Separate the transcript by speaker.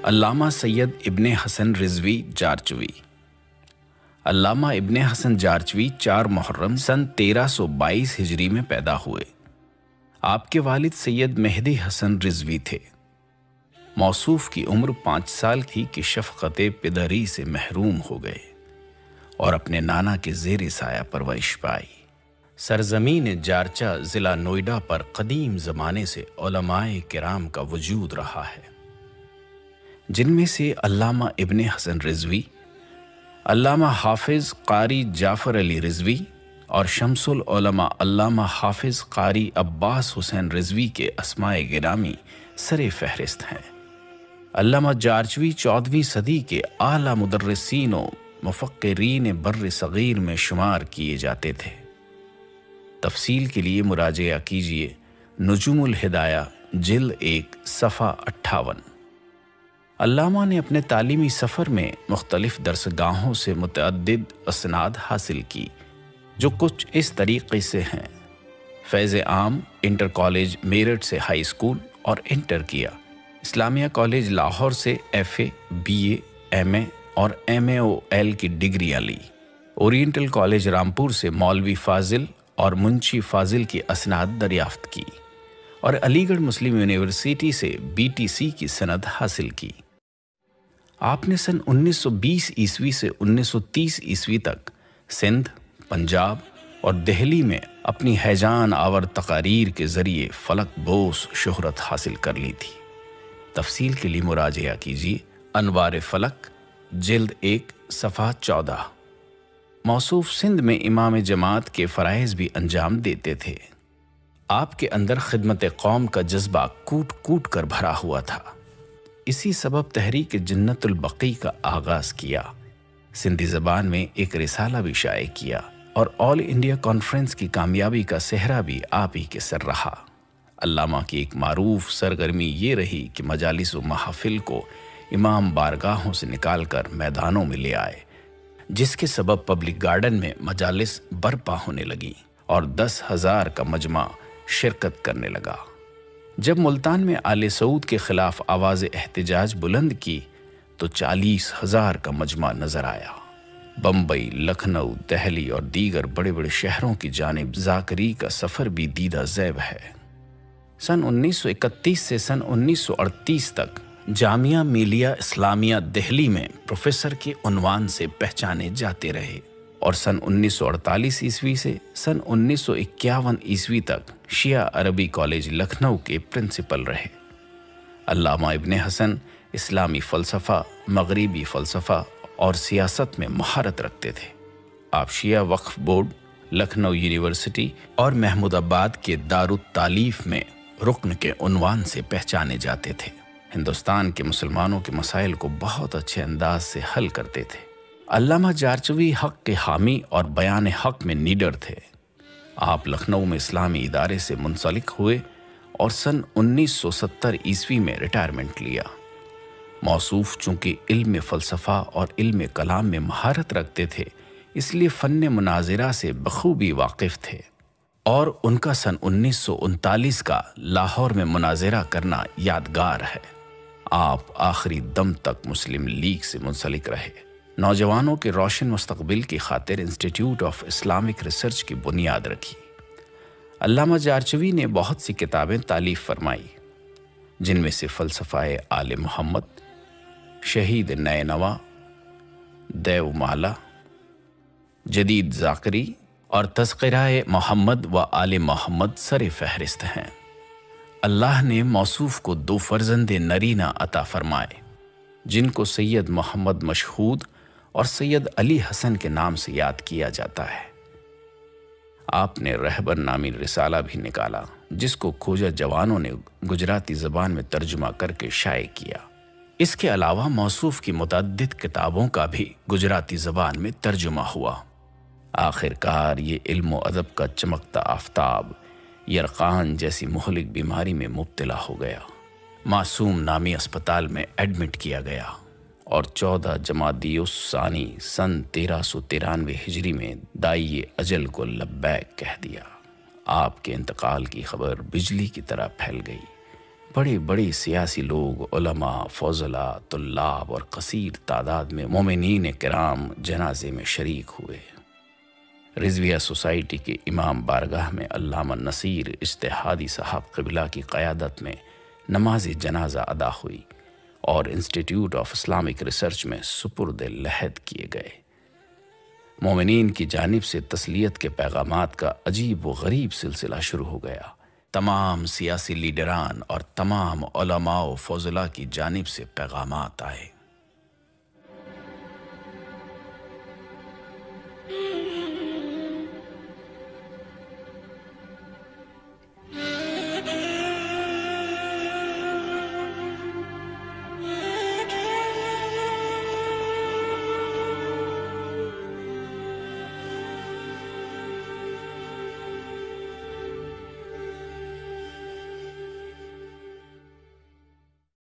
Speaker 1: علامہ سید ابن حسن رضوی جارچوی۔ علامہ ابن حسن جارچوی 4 محرم سن 1322 ہجری میں پیدا ہوئے۔ آپ کے والد سید مہدی حسن رضوی تھے۔ موصوف کی عمر 5 سال تھی کہ شفقت پدری سے محروم ہو گئے اور اپنے نانا کے زیر سایہ پرورش پائی۔ سرزمین جارچا ضلع نوئیڈا پر قدیم زمانے سے علماء کرام کا وجود رہا ہے، جن میں سے علامہ ابن حسن رضوی، علامہ حافظ قاری جعفر علی رضوی اور شمس العلماء علامہ حافظ قاری عباس حسین رضوی کے اسماء گرامی سر فہرست ہیں۔ علامہ جارچوی 14ویں صدی کے اعلیٰ مدرسین و مفکرین بر صغیر میں شمار کیے جاتے تھے۔ تفصیل کے لیے مراجعہ کیجیے نجوم الہدایہ جلد 1 صفحہ 58۔ علامہ نے اپنے تعلیمی سفر میں مختلف درسگاہوں سے متعدد اسناد حاصل کی، جو کچھ اس طریقے سے ہیں: فیض عام انٹر کالج میرٹھ سے ہائی اسکول اور انٹر کیا، اسلامیہ کالج لاہور سے FA BA MA اور MAOL کی ڈگریاں لی، اورینٹل کالج رامپور سے مولوی فاضل اور منشی فاضل کی اسناد دریافت کی اور علی گڑھ مسلم یونیورسٹی سے BTC کی سند حاصل کی۔ آپ نے سن 1920 عیسوی سے 1930 عیسوی تک سندھ، پنجاب اور دہلی میں اپنی ہیجان آور تقاریر کے ذریعے فلک بوس شہرت حاصل کر لی تھی۔ تفصیل کے لیے مراجعہ کیجیے انوار فلک جلد 1 صفحہ 14۔ موصوف سندھ میں امام جماعت کے فرائض بھی انجام دیتے تھے۔ آپ کے اندر خدمت قوم کا جذبہ کوٹ کوٹ کر بھرا ہوا تھا۔ اسی سبب تحریک جنت البقی کا آغاز کیا، سندھی زبان میں ایک رسالہ بھی شائع کیا اور آل انڈیا کانفرنس کی کامیابی کا سہرا بھی آپ ہی کے سر رہا۔ علامہ کی ایک معروف سرگرمی یہ رہی کہ مجالس و محافل کو امام بارگاہوں سے نکال کر میدانوں میں لے آئے، جس کے سبب پبلک گارڈن میں مجالس برپا ہونے لگیں اور 10,000 کا مجمع شرکت کرنے لگا۔ جب ملتان میں آل سعود کے خلاف آواز احتجاج بلند کی تو 40,000 کا مجمع نظر آیا۔ بمبئی، لکھنؤ، دہلی اور دیگر بڑے بڑے شہروں کی جانب ذاکری کا سفر بھی دیدہ زیب ہے۔ سن 1931 سے سن 1938 تک جامعہ ملیہ اسلامیہ دہلی میں پروفیسر کے عنوان سے پہچانے جاتے رہے اور سن 1948 عیسوی سے سن 1951 عیسوی تک شیعہ عربی کالج لکھنؤ کے پرنسپل رہے۔ علامہ ابن حسن اسلامی فلسفہ، مغربی فلسفہ اور سیاست میں مہارت رکھتے تھے۔ آپ شیعہ وقف بورڈ، لکھنؤ یونیورسٹی اور محمود آباد کے دارالتالیف میں رکن کے عنوان سے پہچانے جاتے تھے۔ ہندوستان کے مسلمانوں کے مسائل کو بہت اچھے انداز سے حل کرتے تھے۔ علامہ جارچوی حق کے حامی اور بیان حق میں نیڈر تھے۔ آپ لکھنؤ میں اسلامی ادارے سے منسلک ہوئے اور سن 1970 عیسوی میں ریٹائرمنٹ لیا۔ موصوف چونکہ علم فلسفہ اور علم کلام میں مہارت رکھتے تھے، اس لیے فن مناظرہ سے بخوبی واقف تھے اور ان کا سن 1939 کا لاہور میں مناظرہ کرنا یادگار ہے۔ آپ آخری دم تک مسلم لیگ سے منسلک رہے۔ نوجوانوں کے روشن مستقبل کی خاطر انسٹیٹیوٹ آف اسلامک ریسرچ کی بنیاد رکھی۔ علامہ جارچوی نے بہت سی کتابیں تالیف فرمائی، جن میں سے فلسفہ آل محمد، شہید نینوا، دیو مالا، جدید ذاکری اور تذکرہ محمد و آل محمد سر فہرست ہیں۔ اللہ نے موصوف کو 2 فرزند نرینہ عطا فرمائے، جن کو سید محمد مشہود اور سید علی حسن کے نام سے یاد کیا جاتا ہے۔ آپ نے رہبر نامی رسالہ بھی نکالا، جس کو کھوجا جوانوں نے گجراتی زبان میں ترجمہ کر کے شائع کیا۔ اس کے علاوہ موصوف کی متعدد کتابوں کا بھی گجراتی زبان میں ترجمہ ہوا۔ آخر کار یہ علم و ادب کا چمکتا آفتاب یرقان جیسی مہلک بیماری میں مبتلا ہو گیا۔ معصوم نامی اسپتال میں ایڈمٹ کیا گیا اور 14 جمادی الثانی سن 1393 ہجری میں دائی اجل کو لبیک کہہ دیا۔ آپ کے انتقال کی خبر بجلی کی طرح پھیل گئی۔ بڑے بڑے سیاسی لوگ، علماء، فضلاء، طلاب اور کثیر تعداد میں مومنین کرام جنازے میں شریک ہوئے۔ رضویہ سوسائٹی کے امام بارگاہ میں علامہ نصیر اجتہادی صاحب قبلہ کی قیادت میں نماز جنازہ ادا ہوئی اور انسٹیٹیوٹ آف اسلامک ریسرچ میں سپرد لحد کیے گئے۔ مومنین کی جانب سے تسلیت کے پیغامات کا عجیب و غریب سلسلہ شروع ہو گیا۔ تمام سیاسی لیڈران اور تمام علماء و فضلاء کی جانب سے پیغامات آئے۔